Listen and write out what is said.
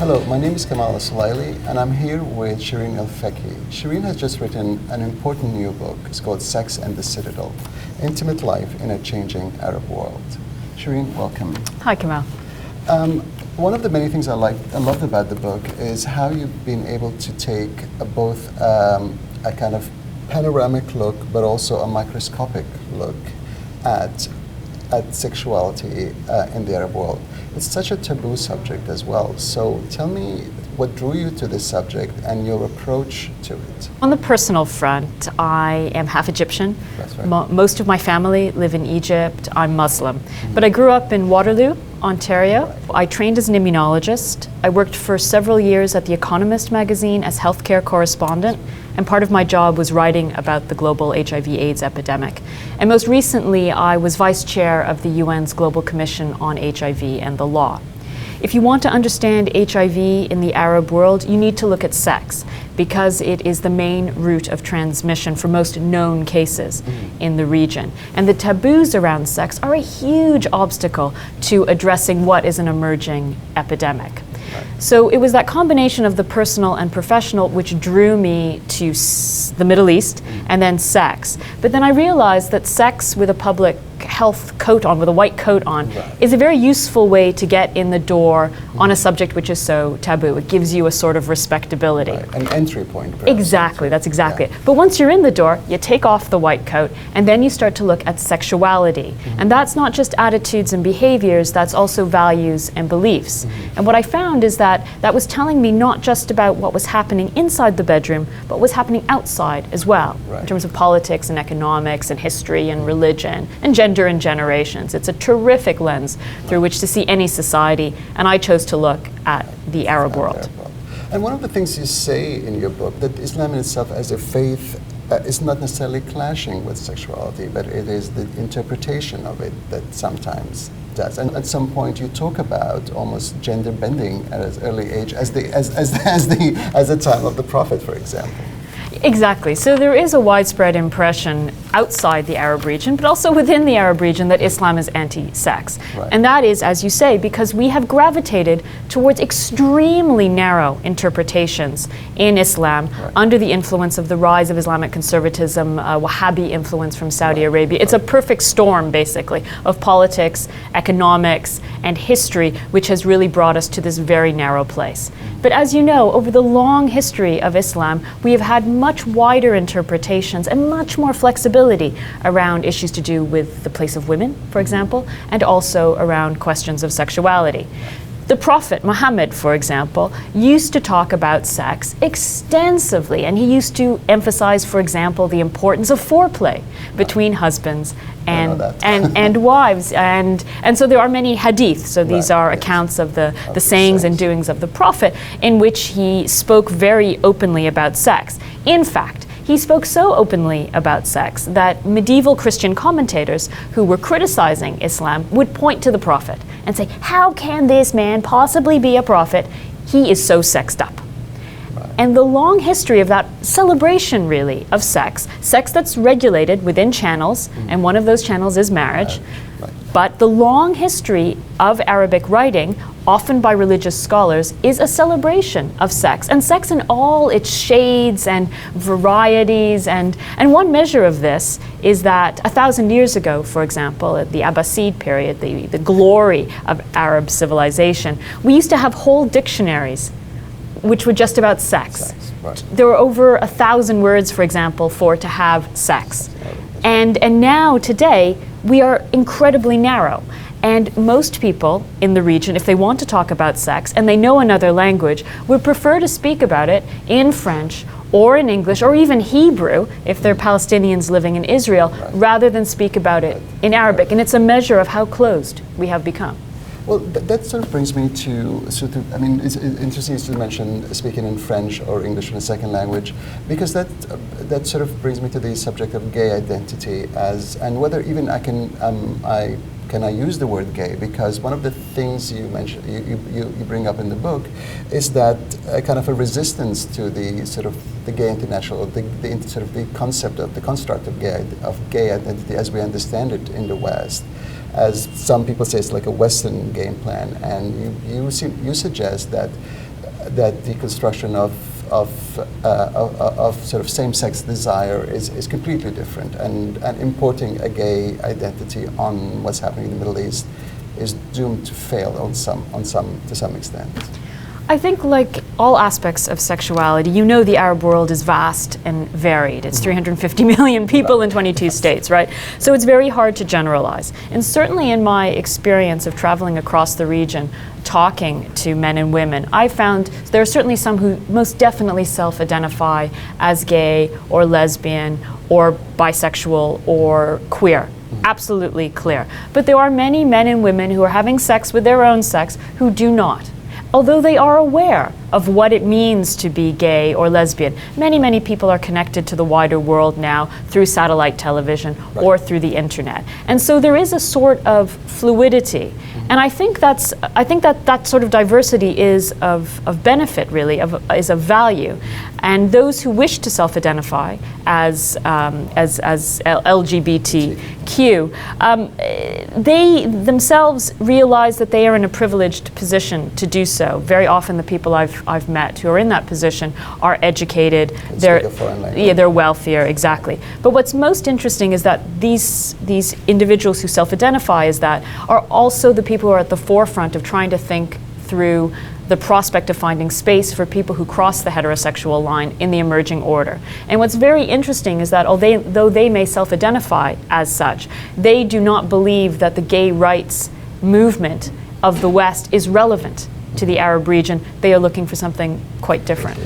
Hello, my name is al-Solaylee, and I'm here with Shereen El Feki. Shereen has just written an important new book. It's called Sex and the Citadel, Intimate Life in a Changing Arab World. Shereen, welcome. Hi, Kamal. One of the many things I loved about the book is how you've been able to take both a kind of panoramic look, but also a microscopic look at sexuality in the Arab world. It's such a taboo subject as well. So tell me what drew you to this subject and your approach to it. On the personal front, I am half Egyptian. That's right. Most of my family live in Egypt. I'm Muslim. But I grew up in Waterloo, Ontario. Right. I trained as an immunologist. I worked for several years at The Economist magazine as healthcare correspondent, and part of my job was writing about the global HIV/AIDS epidemic. And most recently, I was vice chair of the UN's Global Commission on HIV and the Law. If you want to understand HIV in the Arab world, you need to look at sex, because it is the main route of transmission for most known cases in the region. And the taboos around sex are a huge obstacle to addressing what is an emerging epidemic. So it was that combination of the personal and professional which drew me to the Middle East and then sex. But then I realized that sex with a public health coat on, with a white coat on, is a very useful way to get in the door on a subject which is so taboo. It gives you a sort of respectability. Right. An entry point, perhaps. Exactly, that's exactly it. But once you're in the door, you take off the white coat and then you start to look at sexuality. And that's not just attitudes and behaviors, that's also values and beliefs. And what I found is that that was telling me not just about what was happening inside the bedroom, but what was happening outside as well, in terms of politics and economics and history and religion and gender and generations. It's a terrific lens through which to see any society, and I chose to look at the Arab world. And one of the things you say in your book, that Islam in itself as a faith is not necessarily clashing with sexuality, but it is the interpretation of it that sometimes does. And at some point you talk about almost gender bending at an early age as the time of the Prophet, for example. Exactly. So there is a widespread impression outside the Arab region, but also within the Arab region, that Islam is anti-sex. Right. And that is, as you say, because we have gravitated towards extremely narrow interpretations in Islam under the influence of the rise of Islamic conservatism, Wahhabi influence from Saudi Arabia. It's a perfect storm, basically, of politics, economics, and history, which has really brought us to this very narrow place. But as you know, over the long history of Islam, we have had much wider interpretations and much more flexibility around issues to do with the place of women, for example, and also around questions of sexuality. The Prophet Muhammad, for example, used to talk about sex extensively, and he used to emphasize, for example, the importance of foreplay between husbands and wives. And so there are many hadith, so these are accounts of the sayings and doings of the Prophet, in which he spoke very openly about sex. In fact, he spoke so openly about sex that medieval Christian commentators who were criticizing Islam would point to the Prophet and say, how can this man possibly be a prophet? He is so sexed up. And the long history of that celebration, really, of sex that's regulated within channels, and one of those channels is marriage, but the long history of Arabic writing, often by religious scholars, is a celebration of sex, and sex in all its shades and varieties. And one measure of this is that 1,000 years ago, for example, at the Abbasid period, the glory of Arab civilization, we used to have whole dictionaries which were just about sex. There were over 1,000 words, for example, for to have sex. And now, today, we are incredibly narrow. And most people in the region, if they want to talk about sex and they know another language, would prefer to speak about it in French or in English or even Hebrew, if they're Palestinians living in Israel, rather than speak about it in Arabic. And it's a measure of how closed we have become. Well, that sort of brings me to I mean, it's interesting to mention speaking in French or English in a second language, because that sort of brings me to the subject of gay identity and whether even can I use the word gay, because one of the things you mentioned, you bring up in the book, is that kind of a resistance to the sort of the gay international, the concept of the construct of gay identity as we understand it in the West. As some people say, it's like a Western game plan, and you suggest that that deconstruction of sort of same-sex desire is completely different, and importing a gay identity on what's happening in the Middle East is doomed to fail to some extent. I think, like all aspects of sexuality, you know, the Arab world is vast and varied. It's 350 million people in 22 states, right? So it's very hard to generalize. And certainly in my experience of traveling across the region, talking to men and women, I found there are certainly some who most definitely self-identify as gay or lesbian or bisexual or queer. Absolutely clear. But there are many men and women who are having sex with their own sex who do not. Although they are aware of what it means to be gay or lesbian. Many people are connected to the wider world now through satellite television or through the internet. And so there is a sort of fluidity. And I think that sort of diversity is of benefit, really, is of value. And those who wish to self-identify as LGBTQ, they themselves realize that they are in a privileged position to do so. Very often the people I've met who are in that position are educated, they're wealthier, exactly. But what's most interesting is that these individuals who self-identify as that are also the people who are at the forefront of trying to think through the prospect of finding space for people who cross the heterosexual line in the emerging order. And what's very interesting is that though they may self-identify as such, they do not believe that the gay rights movement of the West is relevant to the Arab region. They are looking for something quite different.